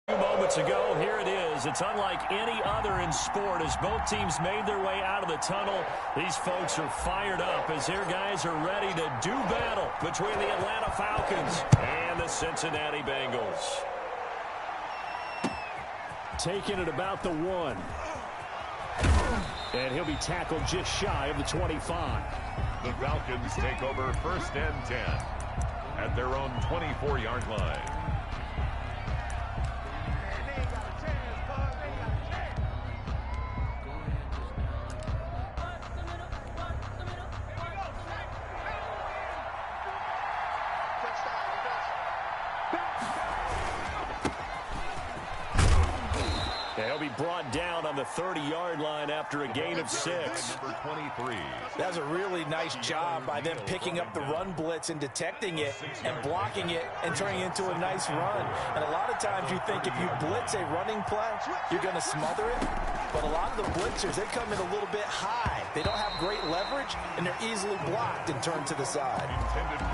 Few moments ago, here it is. It's unlike any other in sport as both teams made their way out of the tunnel. These folks are fired up as their guys are ready to do battle between the Atlanta Falcons and the Cincinnati Bengals. Taking it about the 1. And he'll be tackled just shy of the 25. The Falcons take over 1st and 10 at their own 24-yard line. They'll be brought down on the 30-yard line after a gain of 6. Number 23. That's a really nice job by them picking up the run blitz and detecting it and blocking it and turning it into a nice run. And a lot of times you think if you blitz a running play, you're going to smother it. But a lot of the blitzers, they come in a little bit high. They don't have great leverage, and they're easily blocked and turned to the side.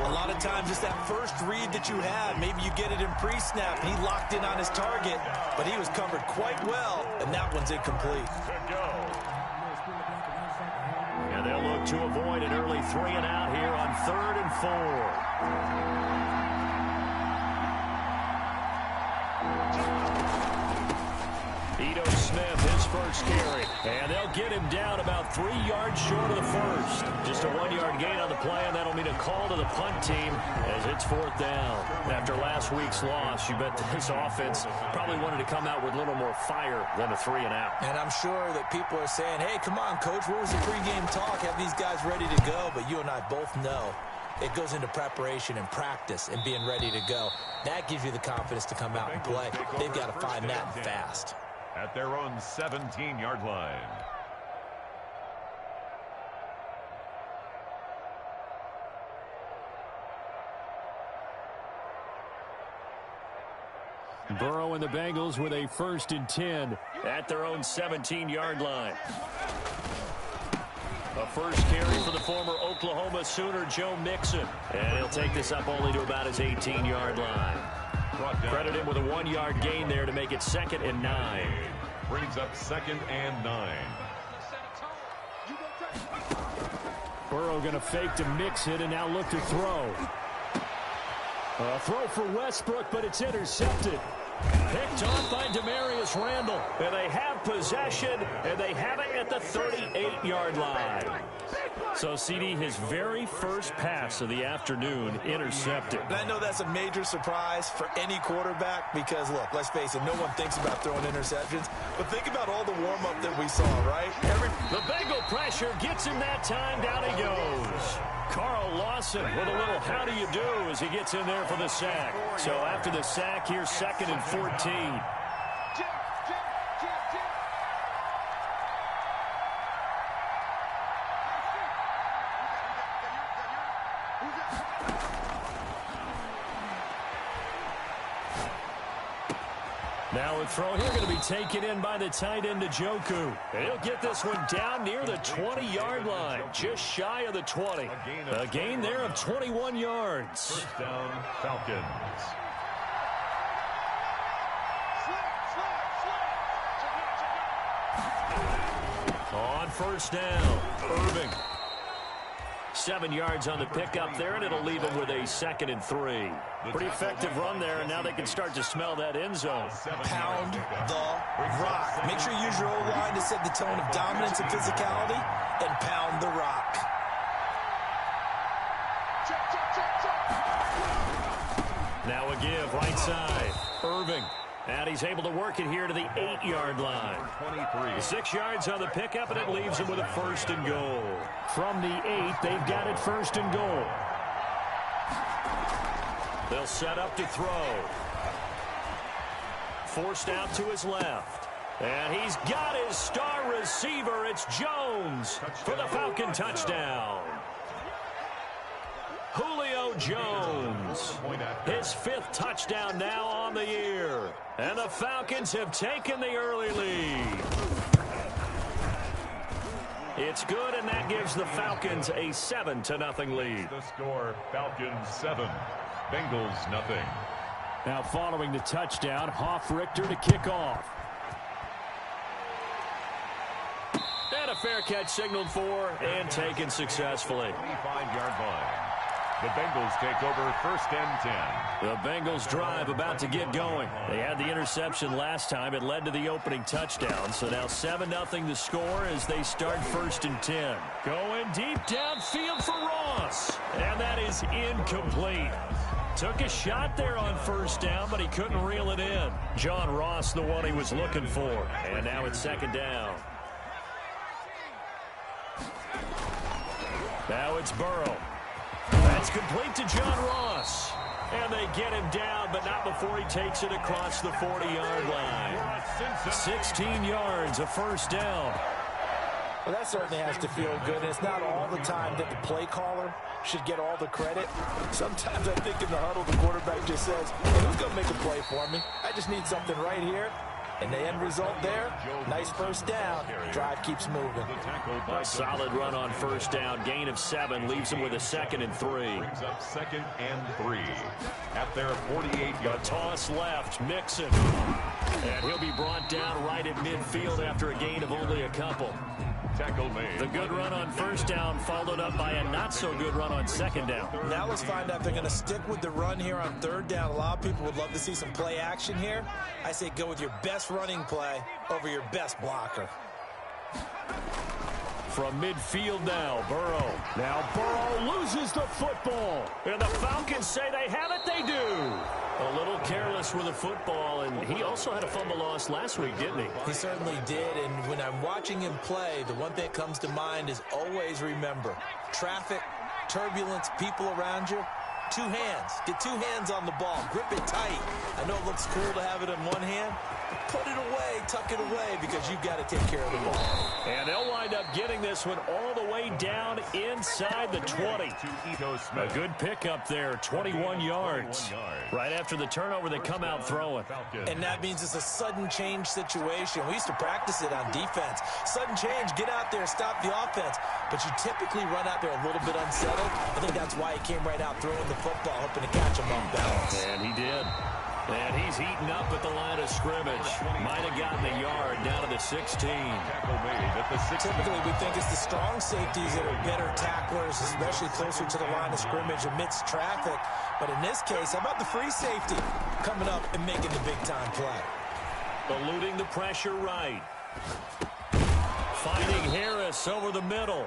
A lot of times it's that first read that you have. Maybe you get it in pre-snap, and he locked in on his target, but he was covered quite well, and that one's incomplete. And they'll look to avoid an early 3 and out here on 3rd and 4. Smith, his first carry, and they'll get him down about 3 yards short of the first. Just a 1-yard gain on the play, and that'll mean a call to the punt team as it's 4th down. After last week's loss, you bet this offense probably wanted to come out with a little more fire than a 3 and out. And I'm sure that people are saying, hey, come on, Coach, where was the pregame talk? Have these guys ready to go? But you and I both know it goes into preparation and practice and being ready to go. That gives you the confidence to come out and play. They've got to find that fast. At their own 17-yard line. Burrow and the Bengals with a 1st and 10 at their own 17-yard line. A first carry for the former Oklahoma Sooner, Joe Mixon. And he'll take this up only to about his 18-yard line. Credit him with a 1-yard gain there to make it 2nd and 9. Brings up 2nd and 9. Burrow going to fake to mix it and now look to throw. A throw for Westbrook, but it's intercepted. Picked off by Demarius Randall. And they have possession, and they have it at the 38-yard line. So, CD, his very first pass of the afternoon intercepted. And I know that's a major surprise for any quarterback because, look, let's face it, no one thinks about throwing interceptions. But think about all the warm-up that we saw, right? The Bengal pressure gets him that time. Down he goes. Carl Lawson with a little how do you do as he gets in there for the sack. So after the sack, here's 2nd and 14. Now a throw here going to be taken in by the tight end Njoku. And he'll get this one down near the 20-yard line, just shy of the 20. A gain there of 21 yards. First down, Falcons. On first down, Irving. 7 yards on the pickup there, and it'll leave him with a 2nd and 3. Pretty effective run there, and now they can start to smell that end zone. Pound the rock. Make sure you use your O-line to set the tone of dominance and physicality, and pound the rock. Now a give, right side. Irving. And he's able to work it here to the 8-yard line. 23. 6 yards on the pickup, and it leaves him with a 1st and goal. From the 8, they've got it 1st and goal. They'll set up to throw. Forced out to his left. And he's got his star receiver. It's Jones for the Falcon touchdown. Julio Jones, his 5th touchdown now on the year. And the Falcons have taken the early lead. It's good, and that gives the Falcons a 7-0 lead. The score, Falcons 7, Bengals nothing. Now following the touchdown, Richter to kick off. And a fair catch signaled for and taken successfully. 25-yard line. The Bengals take over 1st and 10. The Bengals drive about to get going. They had the interception last time. It led to the opening touchdown. So now 7-0 the score as they start 1st and 10. Going deep downfield for Ross. And that is incomplete. Took a shot there on 1st down, but he couldn't reel it in. John Ross, the one he was looking for. And now it's 2nd down. Now it's Burrow. That's complete to John Ross. And they get him down, but not before he takes it across the 40-yard line. 16 yards, a 1st down. Well, that certainly has to feel good. And it's not all the time that the play caller should get all the credit. Sometimes I think in the huddle, the quarterback just says, hey, who's going to make a play for me? I just need something right here. And the end result there, nice 1st down. Drive keeps moving. A solid run on 1st down. Gain of 7 leaves him with a 2nd and 3. Brings up 2nd and 3 at their 48-yard. Toss left, Mixon. And he'll be brought down right at midfield after a gain of only a couple. Tackle made. The good run on 1st down followed up by a not-so-good run on 2nd down. Now let's find out if they're going to stick with the run here on 3rd down. A lot of people would love to see some play action here. I say go with your best running play over your best blocker. From midfield now, Burrow. Now Burrow loses the football. And the Falcons say they have it, they do. A little careless with the football, and he also had a fumble loss last week, didn't he? He certainly did, and when I'm watching him play, the one thing that comes to mind is always remember, traffic, turbulence, people around you, 2 hands. Get 2 hands on the ball. Grip it tight. I know it looks cool to have it in one hand. Put it away, tuck it away, because you've got to take care of the ball. And they'll wind up getting this one all the way down inside the 20. A good pickup there, 21 yards. Right after the turnover, they come out throwing. And that means it's a sudden change situation. We used to practice it on defense. Sudden change, get out there, stop the offense. But you typically run out there a little bit unsettled. I think that's why he came right out throwing the football, hoping to catch him off balance. And he did. And he's heating up at the line of scrimmage. Might have gotten a yard down to the 16. Typically, we think it's the strong safeties that are better tacklers, especially closer to the line of scrimmage amidst traffic. But in this case, how about the free safety coming up and making the big-time play? Eluding the pressure right. Finding Harris over the middle.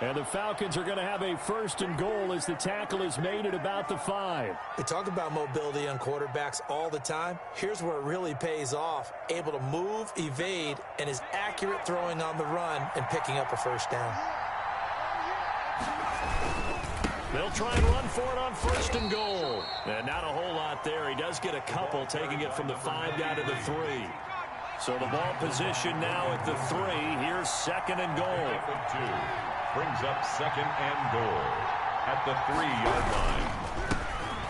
And the Falcons are going to have a 1st and goal as the tackle is made at about the 5. We talk about mobility on quarterbacks all the time. Here's where it really pays off. Able to move, evade, and is accurate throwing on the run and picking up a 1st down. They'll try and run for it on 1st and goal. And not a whole lot there. He does get a couple, taking it from the 5 down to the 3. So the ball position now at the 3. Here's 2nd and goal. Brings up 2nd and goal at the 3-yard line.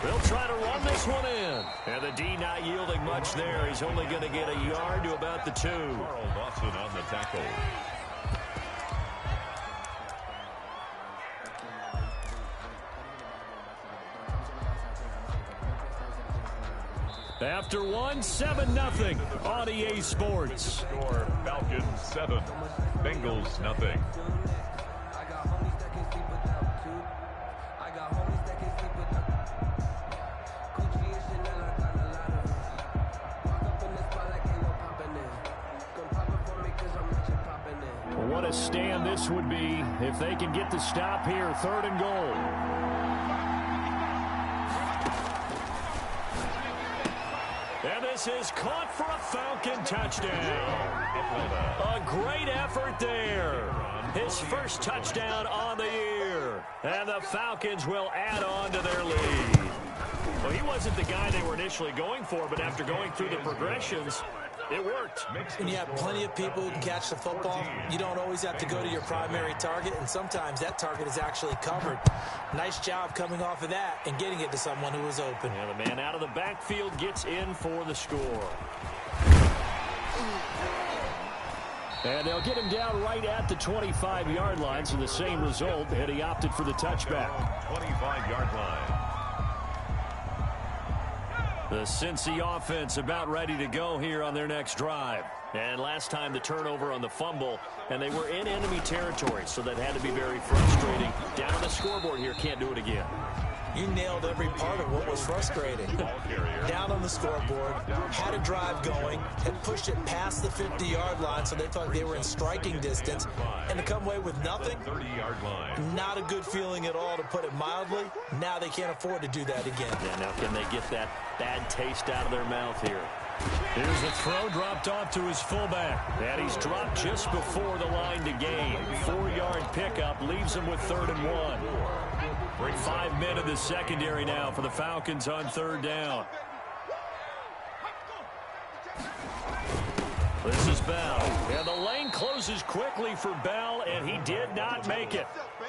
They'll try to run this one in. And the D not yielding much there. He's only going to get a yard to about the 2. Carl Dawson on the tackle. After 7-0 on EA Sports. Score Falcons 7, Bengals nothing. What a stand this would be if they can get the stop here. 3rd and goal. And this is caught for a Falcon touchdown. A great effort there. His 1st touchdown on the year. And the Falcons will add on to their lead. Well, he wasn't the guy they were initially going for, but after going through the progressions, it worked. When you have plenty of people who can catch the football, you don't always have to go to your primary target, and sometimes that target is actually covered. Nice job coming off of that and getting it to someone who was open. And the man out of the backfield gets in for the score. And they'll get him down right at the 25-yard line, so the same result, and he opted for the touchback. 25-yard line. The Cincy offense about ready to go here on their next drive. And last time the turnover on the fumble, and they were in enemy territory, so that had to be very frustrating. Down on the scoreboard here, can't do it again. You nailed every part of what was frustrating. Down on the scoreboard, had a drive going, had pushed it past the 50-yard line, so they thought they were in striking distance, and to come away with nothing, not a good feeling at all, to put it mildly. Now they can't afford to do that again. Yeah, now can they get that bad taste out of their mouth here? Here's the throw, dropped off to his fullback. And he's dropped just before the line to gain. 4-yard pickup leaves him with 3rd and 1. 5 men in the secondary now for the Falcons on 3rd down. This is Bell. And the lane closes quickly for Bell, and he did not make it.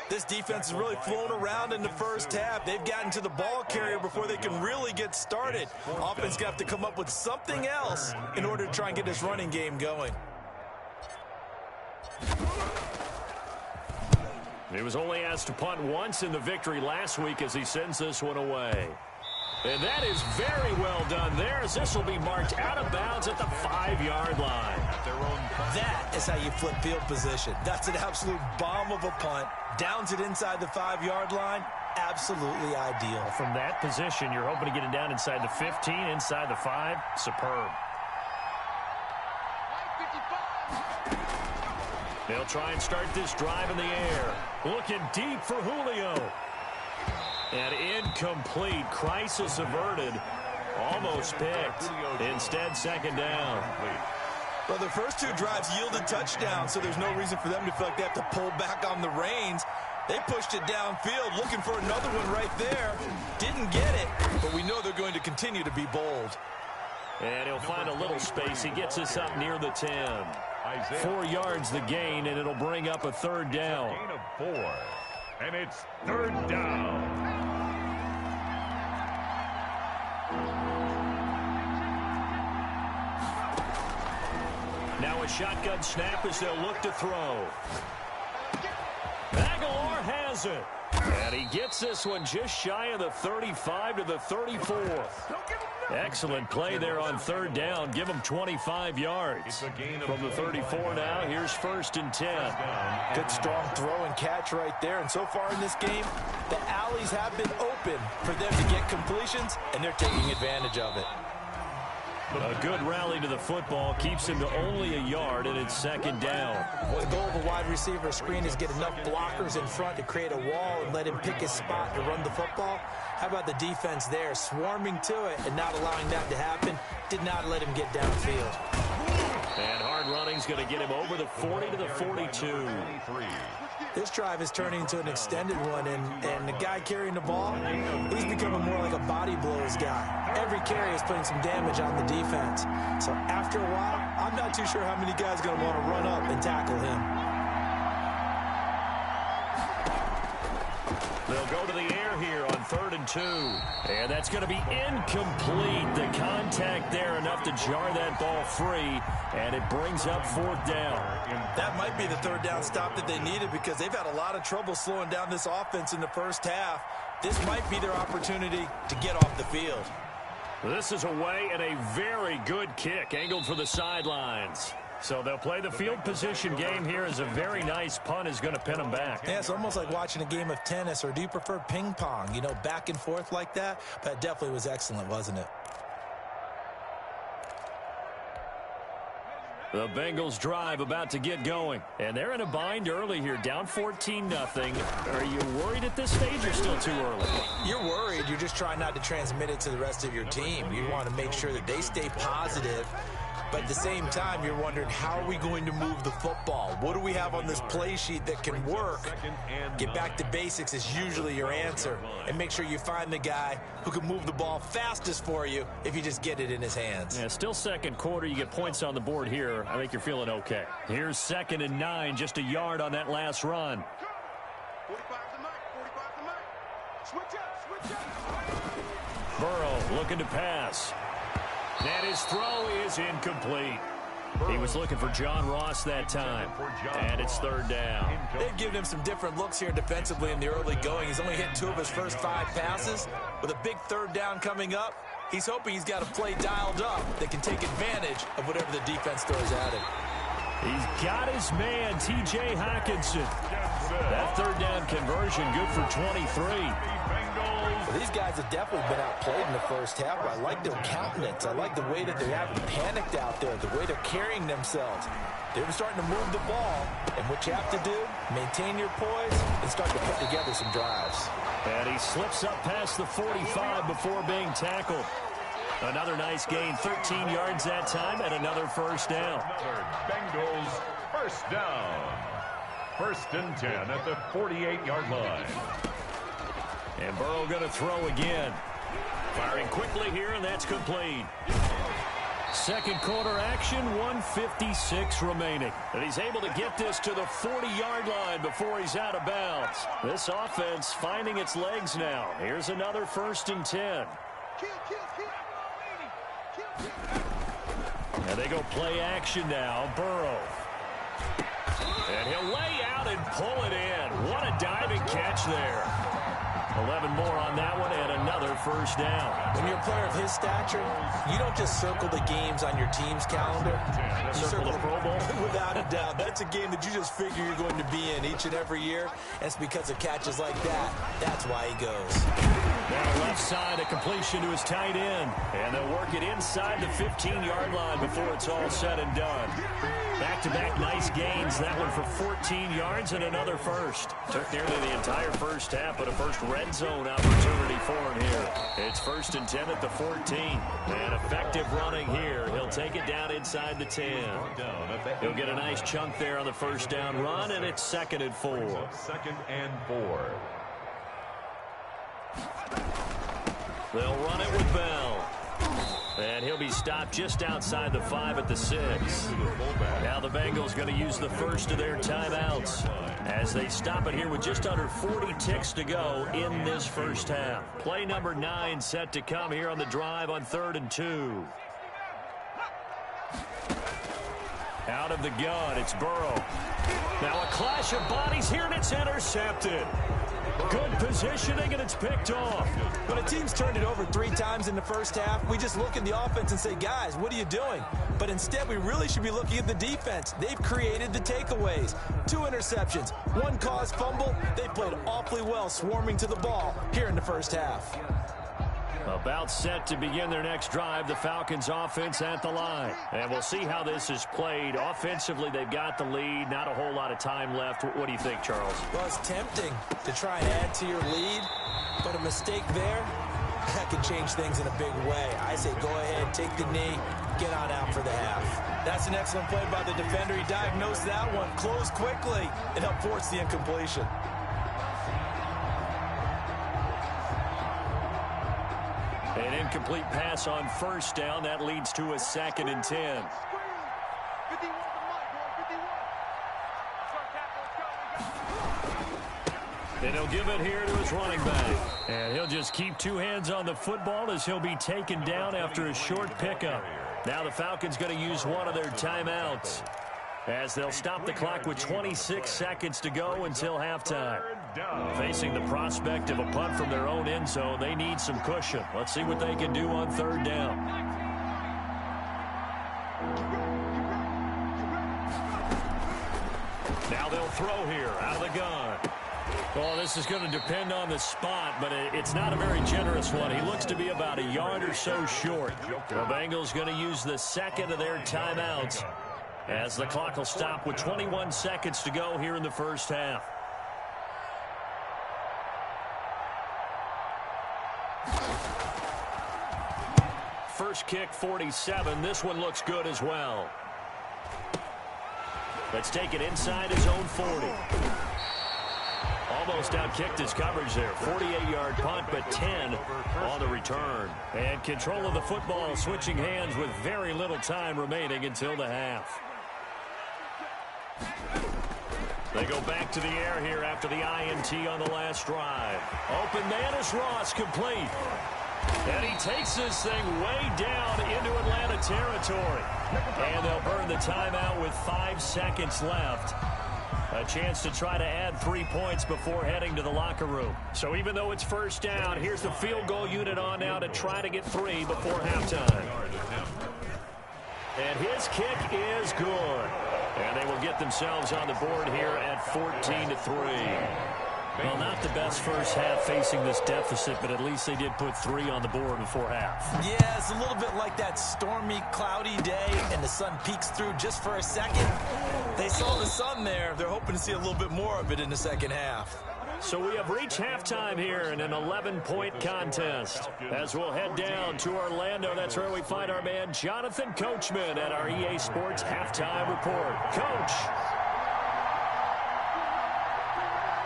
This defense has really flown around in the first half. They've gotten to the ball carrier before they can really get started. Offense got to come up with something else in order to try and get this running game going. He was only asked to punt once in the victory last week as he sends this one away. And that is very well done there, as this will be marked out of bounds at the 5-yard line. That is how you flip field position. That's an absolute bomb of a punt. Downs it inside the 5-yard line. Absolutely ideal. From that position, you're hoping to get it down inside the 15, inside the 5. Superb. They'll try and start this drive in the air. Looking deep for Julio. And incomplete. Crisis averted. Almost picked. Instead, 2nd down. Well, the first 2 drives yielded touchdowns, so there's no reason for them to feel like they have to pull back on the reins. They pushed it downfield, looking for another one right there. Didn't get it, but we know they're going to continue to be bold. And he'll find a little space. He gets us up near the 10. 4 yards the gain, and it'll bring up a 3rd down. Gain of 4. And it's 3rd down. Now a shotgun snap as they'll look to throw. Aguilar has it. And he gets this one just shy of the 35 to the 34. Excellent play there on 3rd down. Give him 25 yards. From the 34 now, here's 1st and 10. Good strong throw and catch right there. And so far in this game, the alleys have been open for them to get completions, and they're taking advantage of it. A good rally to the football keeps him to only a yard, and it's 2nd down. The goal of a wide receiver screen is get enough blockers in front to create a wall and let him pick his spot to run the football. How about the defense there, swarming to it and not allowing that to happen? Did not let him get downfield. And hard running's going to get him over the 40 to the 42. This drive is turning into an extended one, and the guy carrying the ball, he's becoming more like a body blows guy. Every carry is putting some damage on the defense. So after a while, I'm not too sure how many guys are going to want to run up and tackle him. They'll go to the air here on 3rd and 2. And that's going to be incomplete. The contact there enough to jar that ball free, and it brings up 4th down. That might be the 3rd down stop that they needed, because they've had a lot of trouble slowing down this offense in the first half. This might be their opportunity to get off the field. This is away, and a very good kick angled for the sidelines. So they'll play the field position game here, as a very nice punt is going to pin them back. Yeah, it's almost like watching a game of tennis, or do you prefer ping pong? You know, back and forth like that? But it definitely was excellent, wasn't it? The Bengals drive about to get going. And they're in a bind early here, down 14-0. Are you worried at this stage, or still too early? You're worried. You're just trying not to transmit it to the rest of your team. You want to make sure that they stay positive. But at the same time, you're wondering, how are we going to move the football? What do we have on this play sheet that can work? Get back to basics is usually your answer. And make sure you find the guy who can move the ball fastest for you if you just get it in his hands. Yeah, still 2nd quarter. You get points on the board here. I think you're feeling okay. Here's 2nd and 9, just a yard on that last run. 45 to Mike. Switch up. Burrow looking to pass. And his throw is incomplete. He was looking for John Ross that time. And it's 3rd down. They've given him some different looks here defensively in the early going. He's only hit 2 of his first 5 passes. With a big 3rd down coming up, He's hoping he's got a play dialed up that can take advantage of whatever the defense throws at him. He's got his man, T.J. Hawkinson. That third down conversion, good for 23. Well, these guys have definitely been outplayed in the first half. I like their countenance. I like the way that they haven't panicked out there, the way they're carrying themselves. They're starting to move the ball, and what you have to do, maintain your poise and start to put together some drives. And he slips up past the 45 before being tackled. Another nice gain, 13 yards that time, and another first down. Another Bengals first down. 1st and 10 at the 48-yard line. And Burrow going to throw again. Firing quickly here, and that's complete. Second quarter action, 1:56 remaining. And he's able to get this to the 40-yard line before he's out of bounds. This offense finding its legs now. Here's another 1st and 10. And they go play action now. Burrow. And he'll lay out and pull it in. What a diving catch there. 11 more on that one and another first down. When you're a player of his stature, you don't just circle the games on your team's calendar. You circle the Pro Bowl. Without a doubt. That's a game that you just figure you're going to be in each and every year. And it's because of catches like that. That's why he goes. Now left side, a completion to his tight end. And they'll work it inside the 15-yard line before it's all said and done. Back-to-back nice gains. That one for 14 yards and another first. Took nearly the entire first half, but a first red zone opportunity for him here. It's 1st and 10 at the 14. And effective running here. He'll take it down inside the 10. He'll get a nice chunk there on the first down run, and it's 2nd and 4. 2nd and 4. They'll run it with Bell. And he'll be stopped just outside the 5 at the 6. Now the Bengals going to use the first of their timeouts as they stop it here with just under 40 ticks to go in this first half. Play number 9 set to come here on the drive on 3rd and 2. Out of the gun, it's Burrow. Now a clash of bodies here, and it's intercepted. Good positioning, and it's picked off. When a team's turned it over 3 times in the first half, we just look at the offense and say, guys, what are you doing? But instead, we really should be looking at the defense. They've created the takeaways. 2 interceptions, 1 caused fumble. They played awfully well swarming to the ball here in the first half. About set to begin their next drive, the Falcons offense at the line. And we'll see how this is played. Offensively, they've got the lead. Not a whole lot of time left. What do you think, Charles? Well, it's tempting to try and add to your lead, but a mistake there, that could change things in a big way. I say go ahead, take the knee, get on out for the half. That's an excellent play by the defender. He diagnosed that one, closed quickly, and helped force the incompletion. An incomplete pass on first down. That leads to a 2nd and 10. And he'll give it here to his running back. And he'll just keep 2 hands on the football as he'll be taken down after a short pickup. Now the Falcons going to use one of their timeouts as they'll stop the clock with 26 seconds to go until halftime. Facing the prospect of a punt from their own end zone, they need some cushion. Let's see what they can do on 3rd down. Now they'll throw here out of the gun. Well, this is going to depend on the spot, but it's not a very generous one. He looks to be about a yard or so short. The Bengals going to use the 2nd of their timeouts as the clock will stop with 21 seconds to go here in the first half. First kick, 47. This one looks good as well. Let's take it inside his own 40. Almost outkicked his coverage there. 48-yard punt, but 10 on the return. And control of the football switching hands with very little time remaining until the half. They go back to the air here after the INT on the last drive. Open man is Ross, complete. And he takes this thing way down into Atlanta territory. And they'll burn the timeout with 5 seconds left. A chance to try to add 3 points before heading to the locker room. So even though it's first down, here's the field goal unit on now to try to get 3 before halftime. And his kick is good. And they will get themselves on the board here at 14-3. Well, not the best first half facing this deficit, but at least they did put 3 on the board before half. Yeah, it's a little bit like that stormy, cloudy day, and the sun peeks through just for a second. They saw the sun there. They're hoping to see a little bit more of it in the second half. So we have reached halftime here in an 11-point contest. As we'll head down to Orlando, that's where we find our man Jonathan Coachman at our EA Sports Halftime Report. Coach.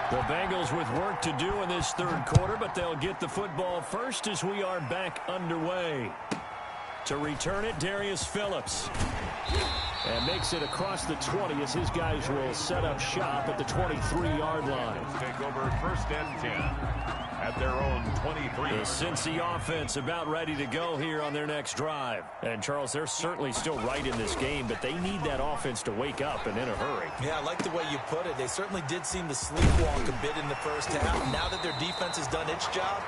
The Bengals with work to do in this third quarter, but they'll get the football first as we are back underway. To return it, Darius Phillips. And makes it across the 20 as his guys will set up shop at the 23-yard line. Take over first and 10 at their own 23. The Cincy offense about ready to go here on their next drive. And, Charles, they're certainly still right in this game, but they need that offense to wake up and in a hurry. Yeah, I like the way you put it. They certainly did seem to sleepwalk a bit in the first half. Now that their defense has done its job,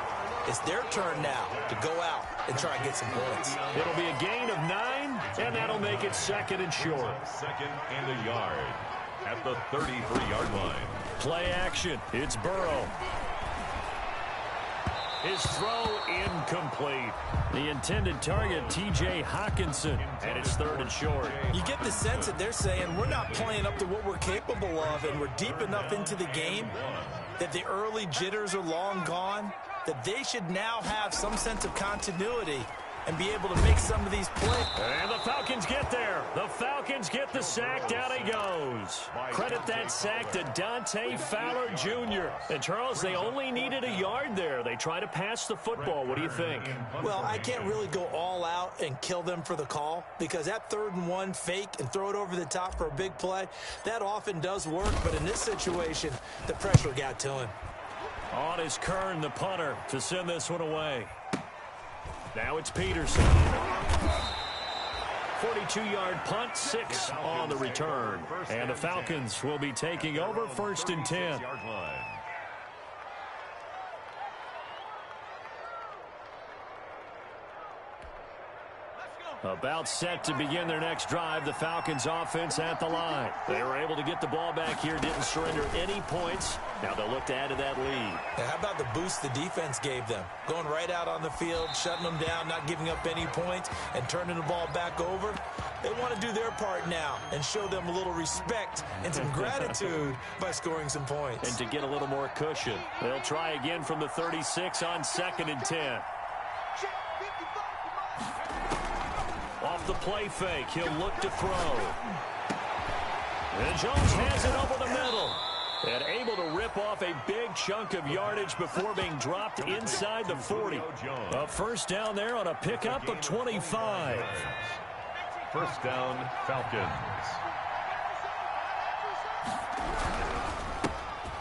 it's their turn now to go out and try and get some points. It'll be a gain of 9, and that'll make it second and short. Second and a yard at the 33-yard line. Play action. It's Burrow. His throw incomplete. The intended target, T.J. Hawkinson, and it's third and short. You get the sense that they're saying we're not playing up to what we're capable of, and we're deep enough into the game that the early jitters are long gone, that they should now have some sense of continuity and be able to make some of these plays. And the Falcons get there. The Falcons get the sack. Down he goes. Credit that sack to Dante Fowler Jr. And, Charles, they only needed a yard there. They try to pass the football. What do you think? Well, I can't really go all out and kill them for the call because that 3rd and 1 fake and throw it over the top for a big play, that often does work. But in this situation, the pressure got to him. On is Kern, the punter, to send this one away. Now it's Peterson. 42-yard punt, 6 on the return. And the Falcons will be taking over first and 10. About set to begin their next drive, the Falcons offense at the line. They were able to get the ball back here, didn't surrender any points. Now they'll look to add to that lead. Now, how about the boost the defense gave them? Going right out on the field, shutting them down, not giving up any points, and turning the ball back over. They want to do their part now and show them a little respect and some gratitude by scoring some points. And to get a little more cushion. They'll try again from the 36 on 2nd and 10. Off the play fake, he'll look to throw. And Jones has it over the middle. And able to rip off a big chunk of yardage before being dropped inside the 40. A first down there on a pickup of 25. First down, Falcons.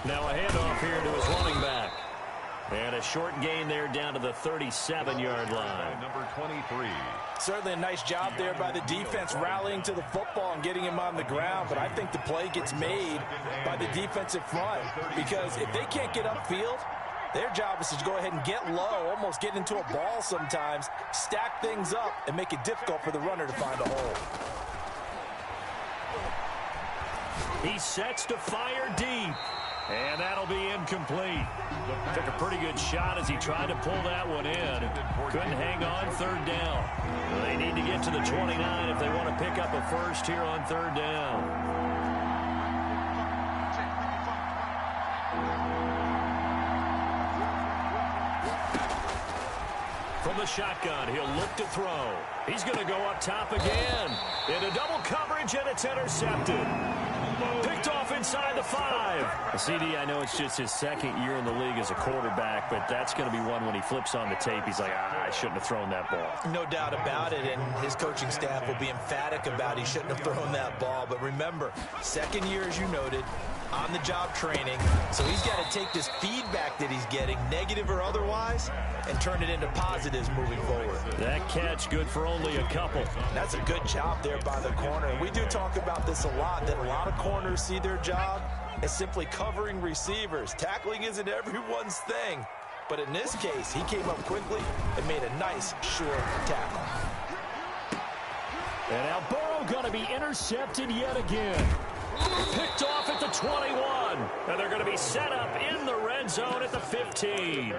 Now a handoff here to his running back. And a short gain there down to the 37-yard line. Number 23. Certainly a nice job there by the defense rallying to the football and getting him on the ground. But I think the play gets made by the defensive front. Because if they can't get upfield, their job is to go ahead and get low, almost get into a ball sometimes, stack things up, and make it difficult for the runner to find a hole. He sets to fire deep. And that'll be incomplete. Took a pretty good shot as he tried to pull that one in. Couldn't hang on 3rd down. They need to get to the 29 if they want to pick up a first here on 3rd down. From the shotgun, he'll look to throw. He's going to go up top again. Into double coverage, and it's intercepted. Picked off inside the 5. CD, I know it's just his 2nd year in the league as a quarterback, but that's going to be one when he flips on the tape. He's like, I shouldn't have thrown that ball. No doubt about it, and his coaching staff will be emphatic about he shouldn't have thrown that ball. But remember, 2nd year, as you noted, on-the-job training. So he's got to take this feedback that he's getting, negative or otherwise, and turn it into positives moving forward. That catch good for only a couple. That's a good job there by the corner. We do talk about this a lot, that a lot of corners see their job is simply covering receivers. Tackling isn't everyone's thing. But in this case, he came up quickly and made a nice, short tackle. And now Burrow going to be intercepted yet again. Picked off at the 21. And they're going to be set up in the red zone at the 15.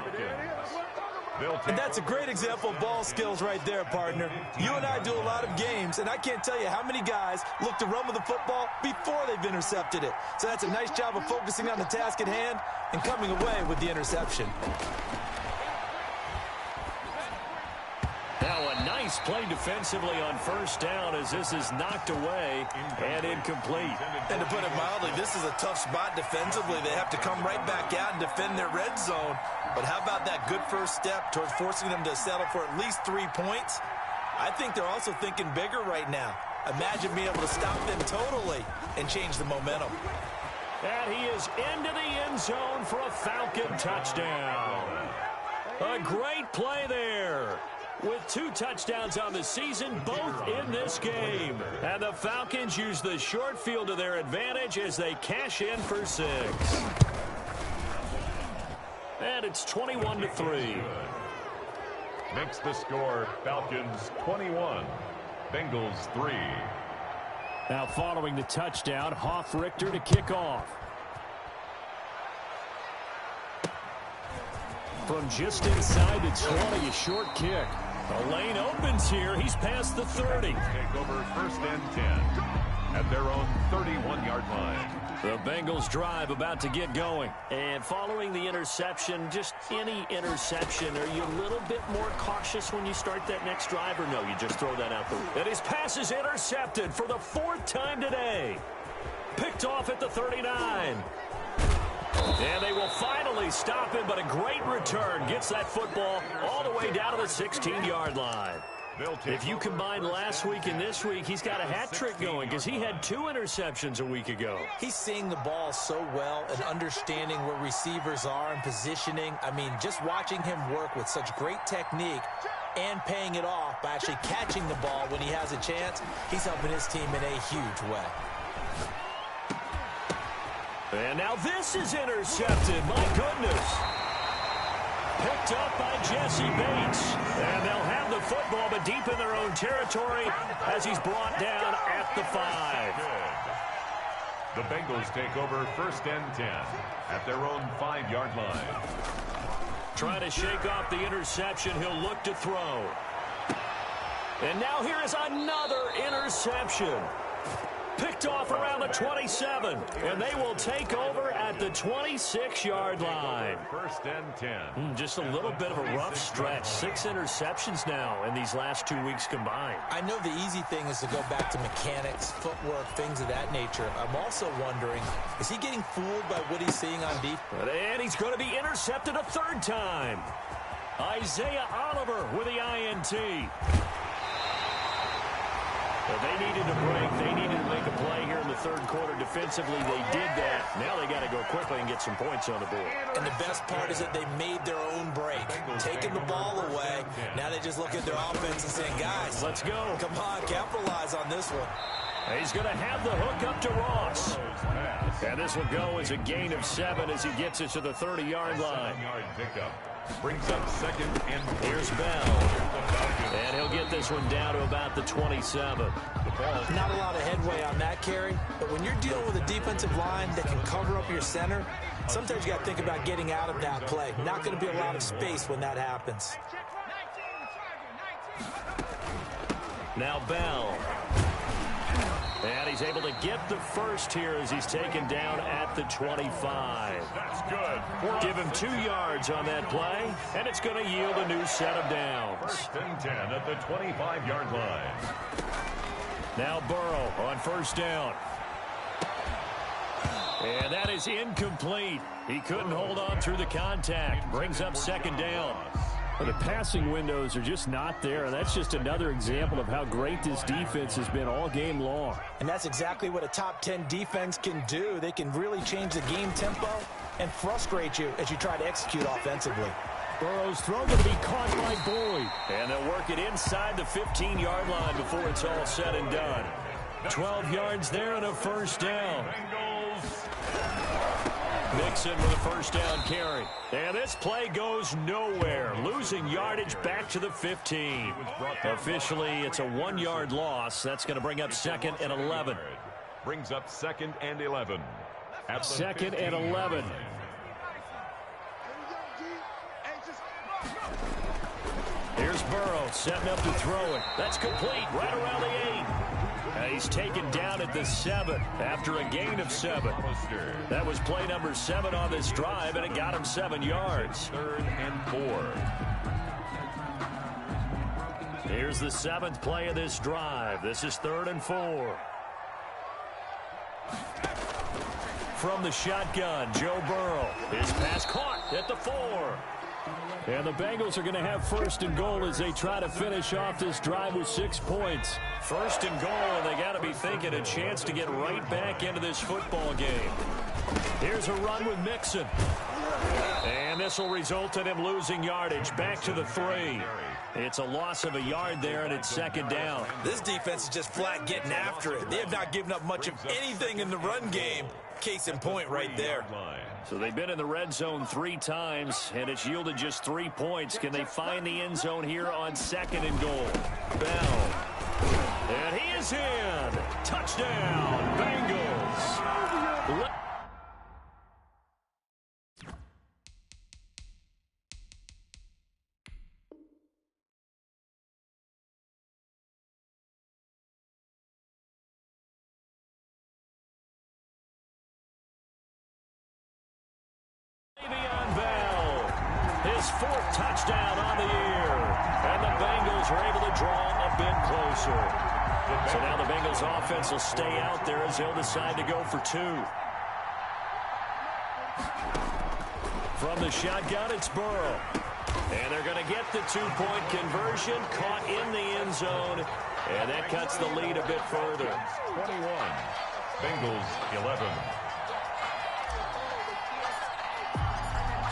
And that's a great example of ball skills right there, partner. You and I do a lot of games, and I can't tell you how many guys look to run with the football before they've intercepted it. So that's a nice job of focusing on the task at hand and coming away with the interception. Now a nice play defensively on first down as this is knocked away and incomplete. And to put it mildly, this is a tough spot defensively. They have to come right back out and defend their red zone. But how about that good first step towards forcing them to settle for at least 3 points? I think they're also thinking bigger right now. Imagine being able to stop them totally and change the momentum. And he is into the end zone for a Falcon touchdown. A great play there. With 2 touchdowns on the season, both in this game. And the Falcons use the short field to their advantage as they cash in for 6. And it's 21-3. Makes the score Falcons 21, Bengals 3. Now following the touchdown, Richter to kick off. From just inside the 20, a short kick. The lane opens here. He's past the 30. Take over first and 10 at their own 31-yard line. The Bengals drive about to get going. And following the interception, just any interception, are you a little bit more cautious when you start that next drive, or no, you just throw that out the window? And his pass is intercepted for the 4th time today. Picked off at the 39. And they will finally stop him, but a great return gets that football all the way down to the 16-yard line. If you combine last week and this week, he's got a hat trick going because he had 2 interceptions a week ago. He's seeing the ball so well and understanding where receivers are and positioning. I mean, just watching him work with such great technique and paying it off by actually catching the ball when he has a chance, he's helping his team in a huge way. And now this is intercepted. My goodness. Picked up by Jesse Bates. And they'll have the football, but deep in their own territory as he's brought down at the 5. The Bengals take over first and 10 at their own 5-yard line. Trying to shake off the interception. He'll look to throw. And now here is another interception. Picked off around the 27, and they will take over at the 26-yard line. First and 10. Just a little bit of a rough stretch. 6 interceptions now in these last 2 weeks combined. I know the easy thing is to go back to mechanics, footwork, things of that nature. I'm also wondering, is he getting fooled by what he's seeing on defense? And he's going to be intercepted a 3rd time. Isaiah Oliver with the INT. They needed a break. They needed to make a play here in the 3rd quarter defensively. They did that. Now they got to go quickly and get some points on the board. And the best part is that they made their own break, taking the ball away. Now they just look at their offense and saying, guys, let's go. Come on, capitalize on this one. He's going to have the hook up to Ross. And this will go as a gain of 7 as he gets it to the 30-yard line. Brings up second and here's Bell. And he'll get this one down to about the 27. Not a lot of headway on that carry, but when you're dealing with a defensive line that can cover up your center, sometimes you got to think about getting out of that play. Not going to be a lot of space when that happens. Now Bell. And he's able to get the first here as he's taken down at the 25. That's good. Give him 2 yards on that play, and it's going to yield a new set of downs. First and 10 at the 25-yard line. Now Burrow on first down. And that is incomplete. He couldn't hold on through the contact. Brings up 2nd down. Well, the passing windows are just not there, and that's just another example of how great this defense has been all game long. And that's exactly what a top 10 defense can do. They can really change the game tempo and frustrate you as you try to execute offensively. Burrow's throw going to be caught by Boyd. And they'll work it inside the 15-yard line before it's all said and done. 12 yards there and a first down. Mixon with a first down carry. And this play goes nowhere. Losing yardage back to the 15. Officially, it's a 1-yard loss. That's going to bring up 2nd and 11. Brings up 2nd and 11. At 2nd and 11. Here's Burrow setting up to throw it. That's complete right around the 8. He's taken down at the 7 after a gain of 7. That was play number 7 on this drive, and it got him 7 yards. 3rd and 4. Here's the 7th play of this drive. This is 3rd and 4. From the shotgun, Joe Burrow. His pass caught at the 4. And the Bengals are going to have 1st and goal as they try to finish off this drive with 6 points. 1st and goal, and they got to be thinking a chance to get right back into this football game. Here's a run with Mixon. And this will result in him losing yardage back to the 3. It's a loss of a yard there, and it's 2nd down. This defense is just flat getting after it. They have not given up much of anything in the run game. Case in point right there. So they've been in the red zone 3 times, and it's yielded just 3 points. Can they find the end zone here on 2nd and goal? Bell. And he is in. Touchdown, Bengals. His 4th touchdown on the year. And the Bengals are able to draw a bit closer. So now the Bengals offense will stay out there as they'll decide to go for 2. From the shotgun, it's Burrow. And they're going to get the 2-point conversion, caught in the end zone. And that cuts the lead a bit further. 21. Bengals 11.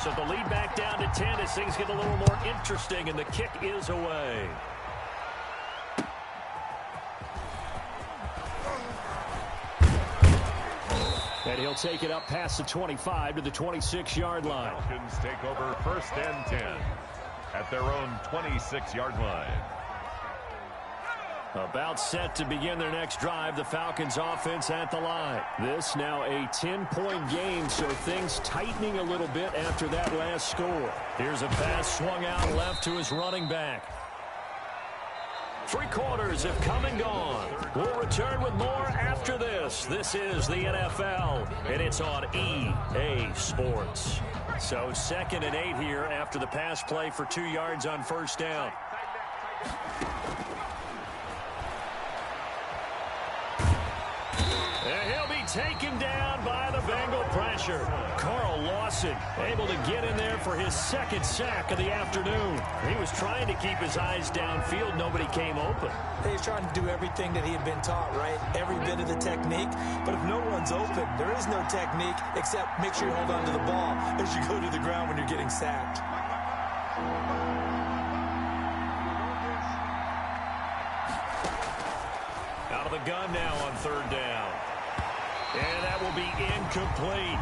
So the lead back down to 10 as things get a little more interesting, and the kick is away. And he'll take it up past the 25 to the 26-yard line. Falcons take over 1st and 10 at their own 26-yard line. About set to begin their next drive, the Falcons offense at the line. This now a 10-point game, so things tightening a little bit after that last score. Here's a pass swung out left to his running back. 3 quarters have come and gone. We'll return with more after this. This is the NFL, and it's on EA Sports. So 2nd and 8 here after the pass play for 2 yards on 1st down. Taken down by the Bengal pressure. Carl Lawson able to get in there for his 2nd sack of the afternoon. He was trying to keep his eyes downfield. Nobody came open. He's trying to do everything that he had been taught, right? Every bit of the technique. But if no one's open, there is no technique except make sure you hold on to the ball as you go to the ground when you're getting sacked. Out of the gun now on 3rd down. And that will be incomplete.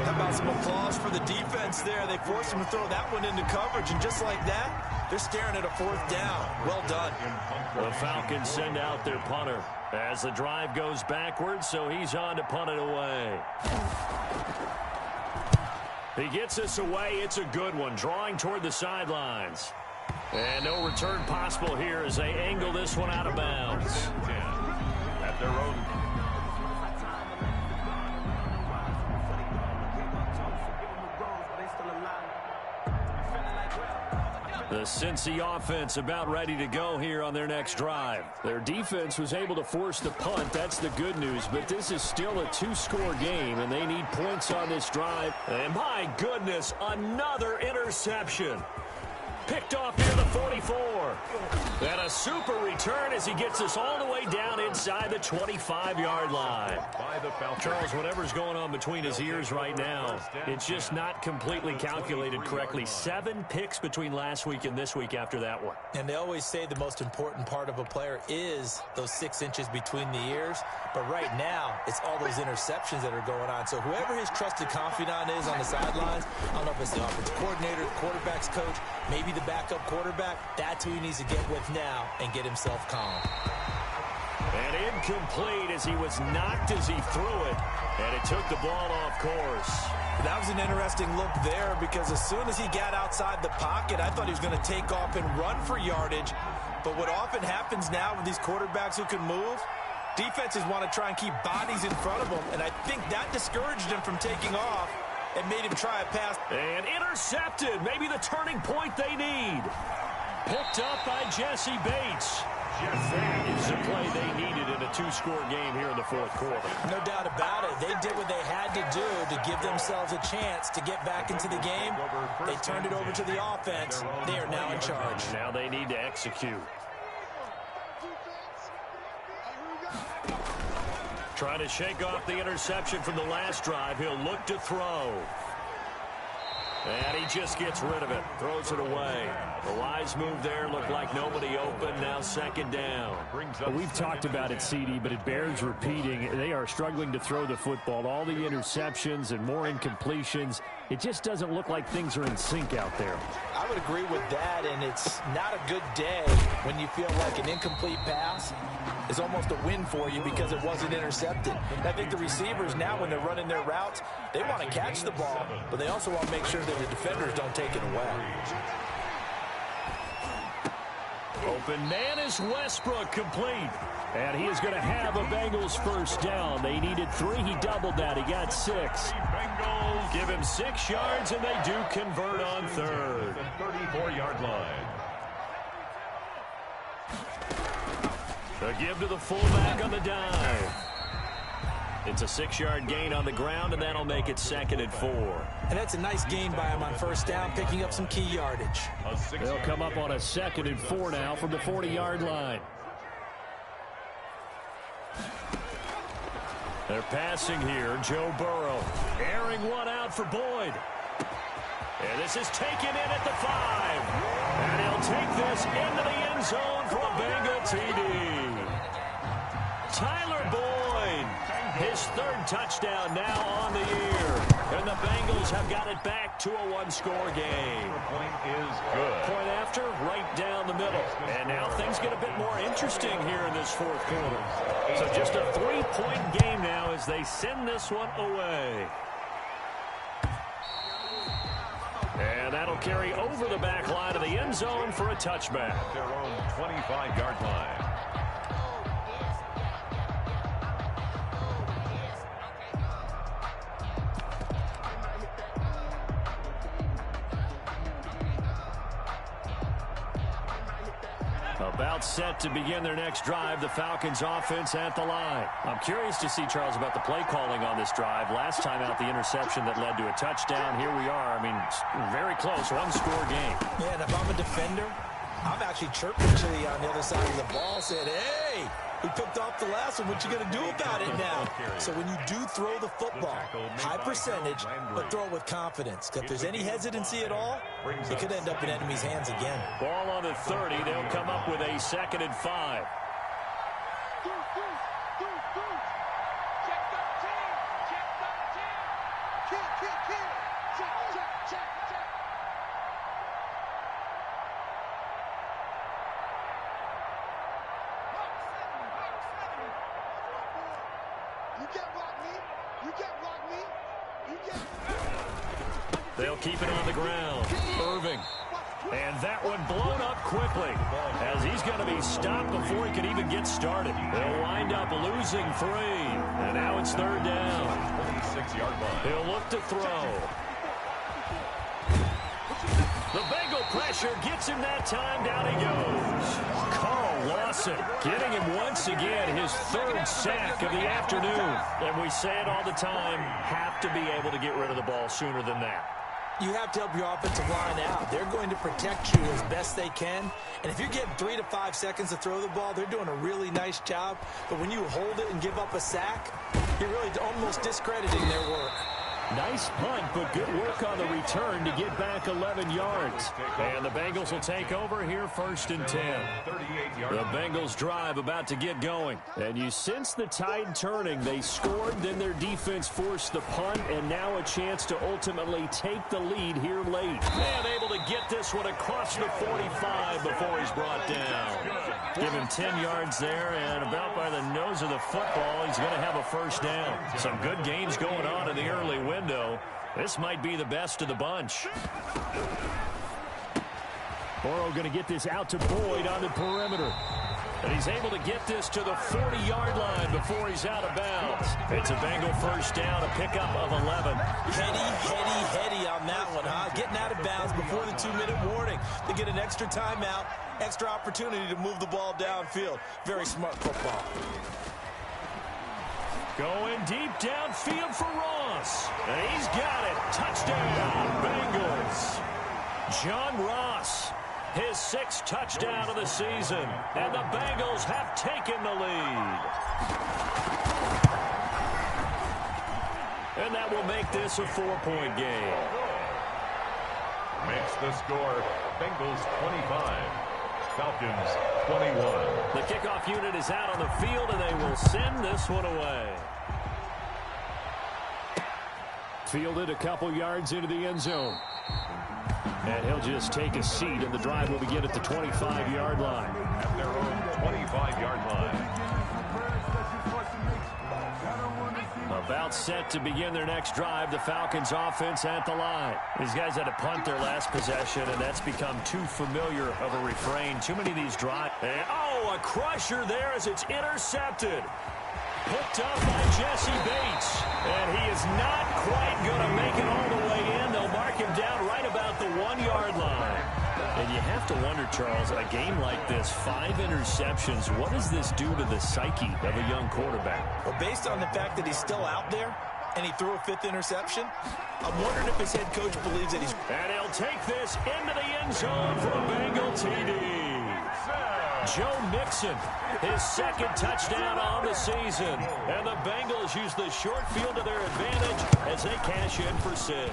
How about some applause for the defense there? They forced him to throw that one into coverage, and just like that, they're staring at a 4th down. Well done. The Falcons send out their punter as the drive goes backwards, so he's on to punt it away. He gets this away. It's a good one, drawing toward the sidelines. And no return possible here as they angle this one out of bounds. At their own. The Cincy offense about ready to go here on their next drive. Their defense was able to force the punt. That's the good news. But this is still a 2-score game, and they need points on this drive. And my goodness, another interception. Picked off near the 44. And a super return as he gets us all the way down inside the 25-yard line. Charles, whatever's going on between his ears right now, it's just not completely calculated correctly. 7 picks between last week and this week after that one. And they always say the most important part of a player is those 6 inches between the ears. But right now, it's all those interceptions that are going on. So whoever his trusted confidant is on the sidelines, I don't know if it's the offensive coordinator, the quarterback's coach, maybe the backup quarterback, that's who he needs to get with now and get himself calm. And incomplete as he was knocked as he threw it, and it took the ball off course. That was an interesting look there because as soon as he got outside the pocket, I thought he was going to take off and run for yardage. But what often happens now with these quarterbacks who can move, defenses want to try and keep bodies in front of them, and I think that discouraged him from taking off and made him try a pass. And intercepted, maybe the turning point they need. Picked up by Jesse Bates. That is the play they needed in a 2-score game here in the fourth quarter. No doubt about it. They did what they had to do to give themselves a chance to get back into the game. They turned it over to the offense. They are now in charge. Now they need to execute. Trying to shake off the interception from the last drive. He'll look to throw. And he just gets rid of it. Throws it away. The wise move there. Looked like nobody open. Now second down. Well, we've talked about it, CD, but it bears repeating. They are struggling to throw the football. All the interceptions and more incompletions. It just doesn't look like things are in sync out there. I would agree with that, and it's not a good day when you feel like an incomplete pass is almost a win for you because it wasn't intercepted. I think the receivers now, when they're running their routes, they want to catch the ball, but they also want to make sure that the defenders don't take it away. Open man is Westbrook, complete. And he is going to have a Bengals first down. They needed 3. He doubled that. He got 6. Give him 6 yards, and they do convert on third. 34-yard line. The give to the fullback on the dive. It's a 6-yard gain on the ground, and that'll make it 2nd and 4. And that's a nice gain by him on first down, picking up some key yardage. They'll come up on a 2nd and 4 now from the 40-yard line. They're passing here. Joe Burrow airing one out for Boyd. And this is taken in at the 5. And he'll take this into the end zone for a Bengal TD. Tyler Boyd, his 3rd touchdown now on the year. And the Bengals have got it back to a 1-score game. Point is good. Point after, right down the middle. And now things get a bit more interesting here in this fourth quarter. So just a 3-point game now as they send this one away. And that'll carry over the back line of the end zone for a touchback. Their own 25-yard line. About set to begin their next drive, the Falcons offense at the line. I'm curious to see, Charles, about the play calling on this drive. Last time out, the interception that led to a touchdown. Here we are. I mean, very close, 1-score game. Yeah, and if I'm a defender, I'm actually chirping Chili on the other side of the ball, saying, hey, we picked off the last one. What you going to do about it now? So when you do throw the football, high percentage, but throw it with confidence. If there's any hesitancy at all, it could end up in enemy's hands again. Ball on the 30. They'll come up with a 2nd and 5. They'll keep it on the ground. Irving. And that one blown up quickly as he's going to be stopped before he can even get started. They'll wind up losing 3. And now it's 3rd down. 46-yard line. He'll look to throw. The Bengal pressure gets him that time. Down he goes. Carl Lawson getting him once again his 3rd sack of the afternoon. And we say it all the time, have to be able to get rid of the ball sooner than that. You have to help your offensive line out. They're going to protect you as best they can. And if you're getting 3 to 5 seconds to throw the ball, they're doing a really nice job. But when you hold it and give up a sack, you're really almost discrediting their work. Nice punt, but good work on the return to get back 11 yards. And the Bengals will take over here 1st and 10. The Bengals drive about to get going. And you sense the tide turning. They scored, then their defense forced the punt, and now a chance to ultimately take the lead here late. And able to get this one across the 45 before he's brought down. Give him 10 yards there, and about by the nose of the football, he's going to have a 1st down. Some good games going on in the early window. This might be the best of the bunch. Burrow going to get this out to Boyd on the perimeter. And he's able to get this to the 40-yard line before he's out of bounds. It's a Bengal 1st down, a pickup of 11. Heady on that one, huh? Getting out of bounds before the 2-minute warning. They get an extra timeout, extra opportunity to move the ball downfield. Very smart football. Going deep downfield for Ross. And he's got it. Touchdown, Bengals. John Ross, his 6th touchdown of the season. And the Bengals have taken the lead. And that will make this a 4-point game. Makes the score Bengals 25. Falcons 21. The kickoff unit is out on the field, and they will send this one away. Fielded a couple yards into the end zone. And he'll just take a seat, and the drive will begin at the 25-yard line. At their own 25-yard line. About set to begin their next drive, the Falcons offense at the line. These guys had to punt their last possession, and that's become too familiar of a refrain. Too many of these drives. And, oh, a crusher there as it's intercepted. Picked up by Jesse Bates. And he is not quite going to make it all the way in. They'll mark him down right about the 1-yard line. And you have to wonder, Charles, a game like this, 5 interceptions, what does this do to the psyche of a young quarterback? Well, based on the fact that he's still out there and he threw a 5th interception, I'm wondering if his head coach believes that he's... And he'll take this into the end zone for a Bengal TD. Joe Mixon, his 2nd touchdown on the season. And the Bengals use the short field to their advantage as they cash in for 6.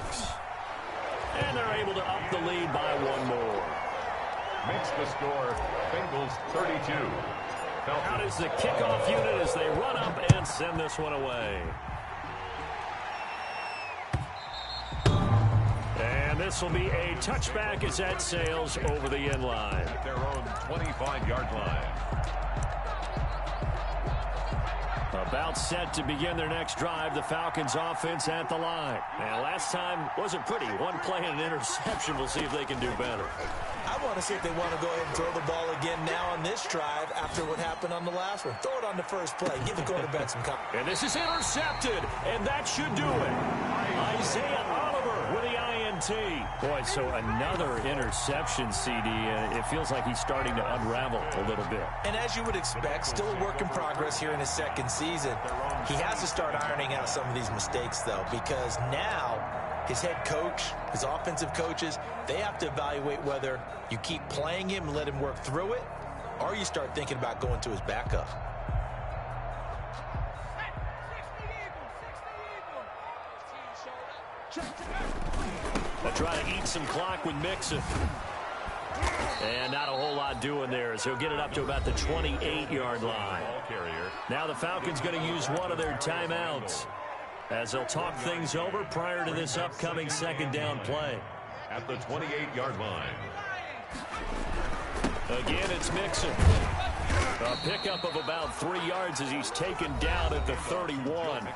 And they're able to up the lead by 1 more. Makes the score Bengals 32. Out is the kickoff unit as they run up and send this one away. And this will be a touchback as that sails over the end line. At their own 25-yard line. About set to begin their next drive, the Falcons offense at the line. And last time wasn't pretty. 1 play and an interception. We'll see if they can do better. I want to see if they want to go ahead and throw the ball again now on this drive after what happened on the last one. Throw it on the first play. Give the quarterback some cover. And this is intercepted, and that should do it. Isaiah Oliver with the INT. Boy, so another interception, CD. It feels like he's starting to unravel a little bit. And as you would expect, still a work in progress here in his 2nd season. He has to start ironing out some of these mistakes, though, because now his head coach, his offensive coaches, they have to evaluate whether you keep playing him and let him work through it, or you start thinking about going to his backup. They'll try to eat some clock with Mixon. And not a whole lot doing there as he'll get it up to about the 28-yard line. Now the Falcons going to use one of their timeouts as they'll talk things over prior to this upcoming 2nd down play. At the 28-yard line. Again, it's Mixon. A pickup of about 3 yards as he's taken down at the 31.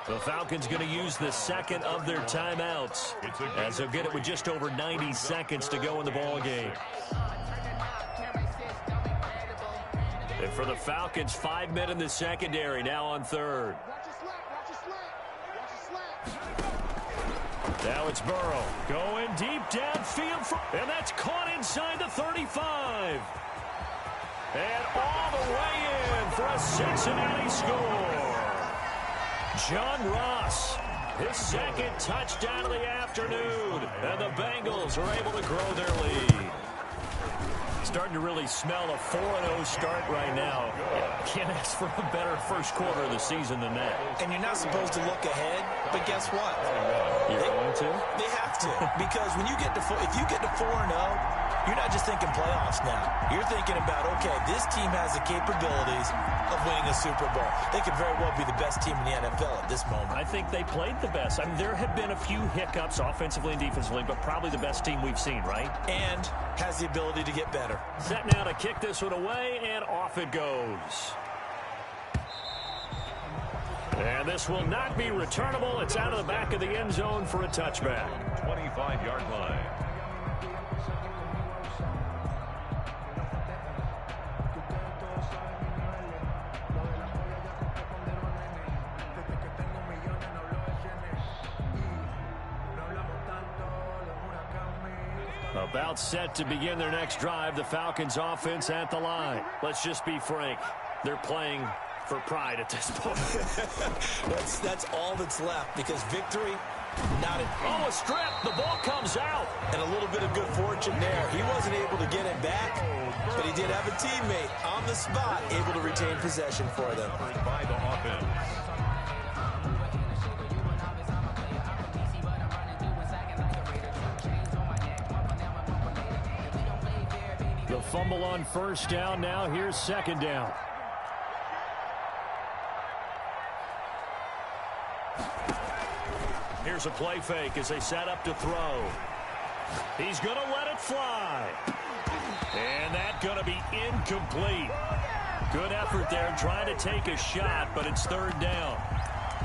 The Falcons going to use the 2nd of their timeouts as they'll get it with just over 90 seconds to go in the ball game. And for the Falcons, 5 men in the secondary now on 3rd. Now it's Burrow going deep downfield, and that's caught inside the 35. And all the way in for a Cincinnati score. John Ross, His second touchdown of the afternoon. And the Bengals are able to grow their lead. Starting to really smell a 4-0 start right now. Can't ask for a better first quarter of the season than that. And you're not supposed to look ahead, but guess what? You're going to? They have to. Because when you get to if you get to 4-0, you're not just thinking playoffs now. You're thinking about, okay, this team has the capabilities of winning a Super Bowl. They could very well be the best team in the NFL at this moment. I think they played the best. I mean, there have been a few hiccups offensively and defensively, but probably the best team we've seen, right? And has the ability to get better. Set now to kick this one away, and off it goes. And this will not be returnable. It's out of the back of the end zone for a touchback. 25-yard line. About set to begin their next drive, the Falcons offense at the line. Let's just be frank. They're playing for pride at this point. That's all that's left, because victory, not an... Oh, a strip. The ball comes out. And a little bit of good fortune there. He wasn't able to get it back, but he did have a teammate on the spot able to retain possession for them. By the offense. The fumble on first down. Now here's second down. Here's a play fake as they set up to throw. He's going to let it fly. And that's going to be incomplete. Good effort there trying to take a shot, but it's third down.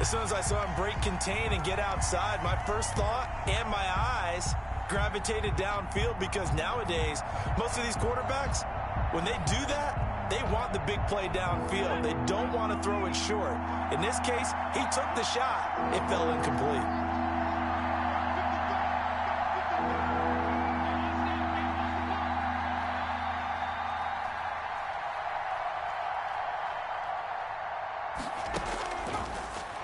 As soon as I saw him break contain and get outside, my first thought and my eyes gravitated downfield, because nowadays most of these quarterbacks, when they do that, they want the big play downfield. They don't want to throw it short. In this case, he took the shot. It fell incomplete.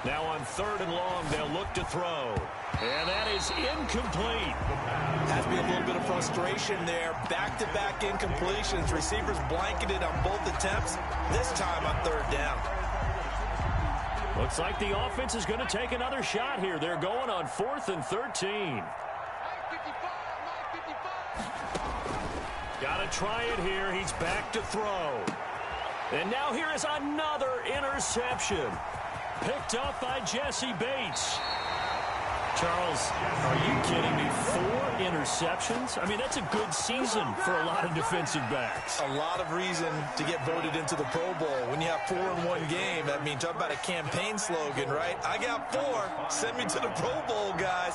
Now on third and long, they'll look to throw. And that is incomplete. Has to be a little bit of frustration there. Back-to-back incompletions. Receivers blanketed on both attempts, this time on third down. Looks like the offense is going to take another shot here. They're going on 4th and 13. Got to try it here. He's back to throw. And now here is another interception. Picked up by Jesse Bates. Charles, are you kidding me? 4 interceptions? I mean, that's a good season for a lot of defensive backs. A lot of reason to get voted into the Pro Bowl. When you have 4 in one game, I mean, talk about a campaign slogan, right? I got 4. Send me to the Pro Bowl, guys.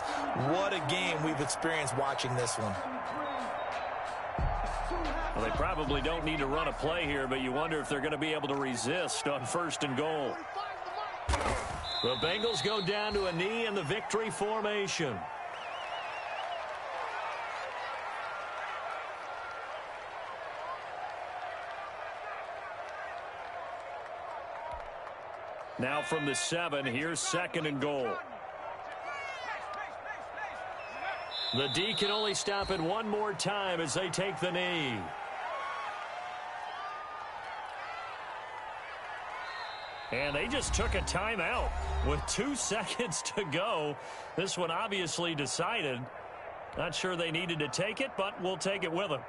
What a game we've experienced watching this one. Well, they probably don't need to run a play here, but you wonder if they're going to be able to resist on first and goal. The Bengals go down to a knee in the victory formation. Now from the 7, here's second and goal. The D can only stop it one more time as they take the knee. And they just took a timeout with 2 seconds to go. This one obviously decided. Not sure they needed to take it, but we'll take it with them.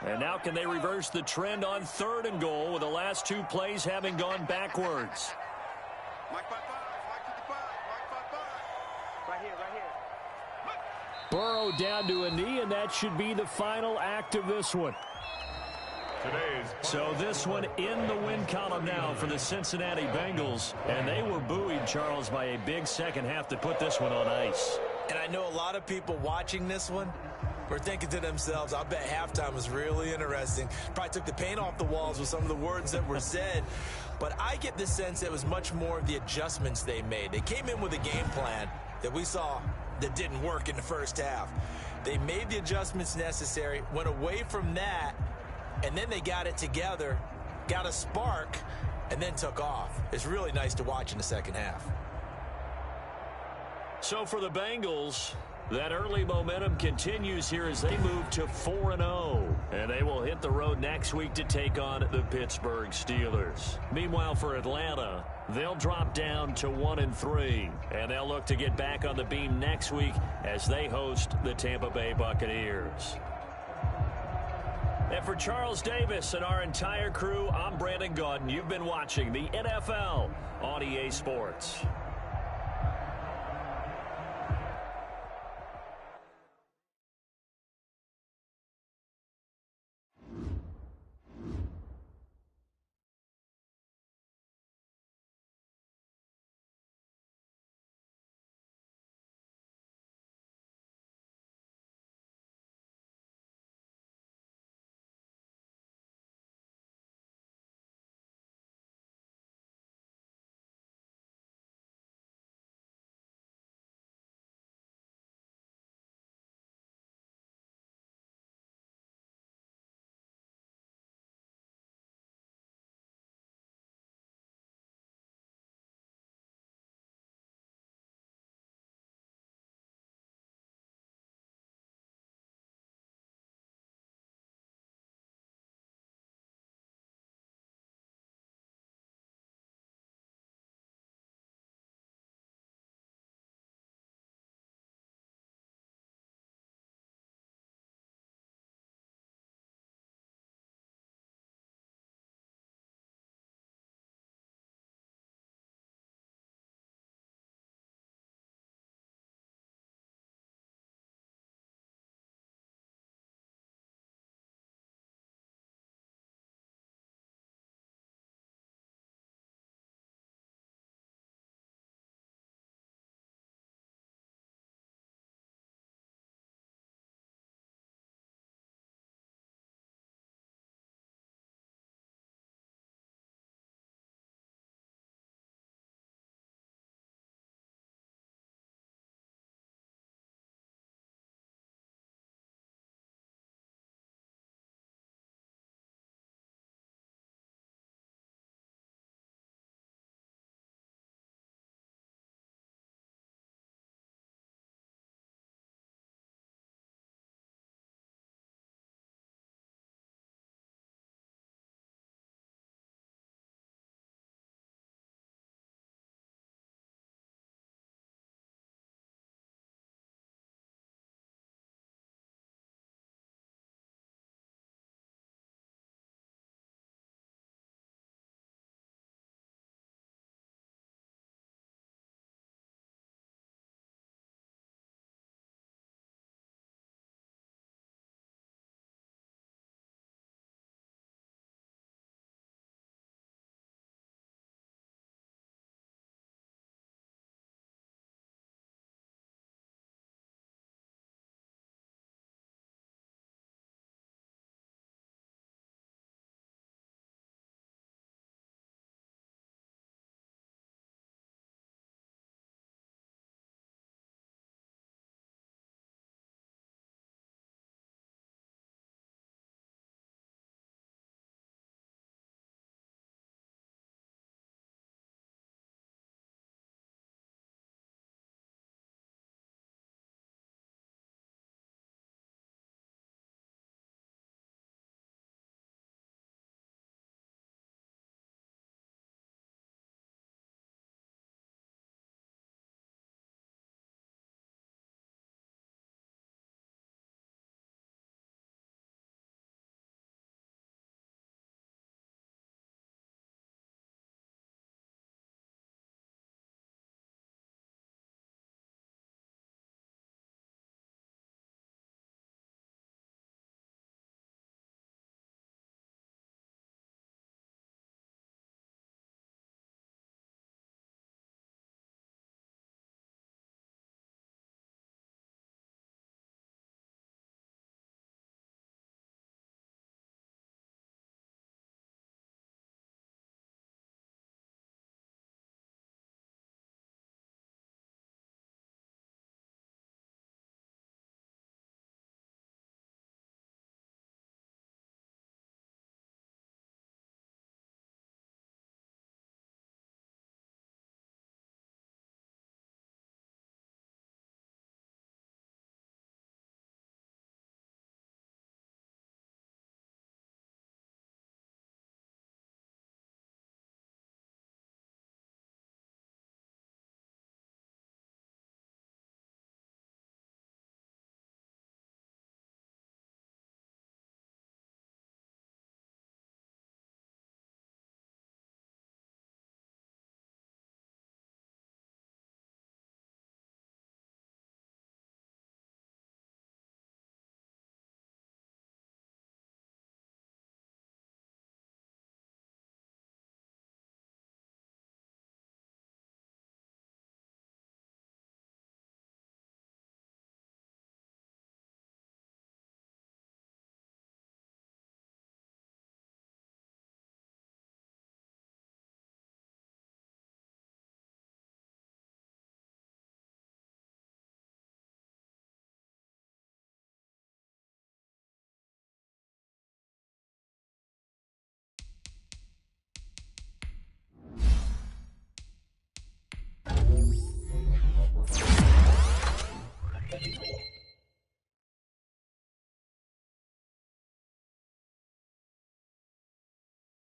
And now can they reverse the trend on third and goal with the last 2 plays having gone backwards? Mike 55, Mike 55, Mike 55. Right here, right here. Burrow down to a knee, and that should be the final act of this one. So this one in the win column now for the Cincinnati Bengals. And they were buoyed, Charles, by a big second half to put this one on ice. And I know a lot of people watching this one were thinking to themselves, I bet halftime was really interesting. Probably took the paint off the walls with some of the words that were said. But I get the sense it was much more of the adjustments they made. They came in with a game plan that we saw that didn't work in the first half. They made the adjustments necessary, went away from that, and then they got it together, got a spark, and then took off. It's really nice to watch in the second half. So for the Bengals, that early momentum continues here as they move to 4-0. And they will hit the road next week to take on the Pittsburgh Steelers. Meanwhile, for Atlanta, they'll drop down to 1-3. And they'll look to get back on the beam next week as they host the Tampa Bay Buccaneers. And for Charles Davis and our entire crew, I'm Brandon Gaudin. You've been watching the NFL on EA Sports.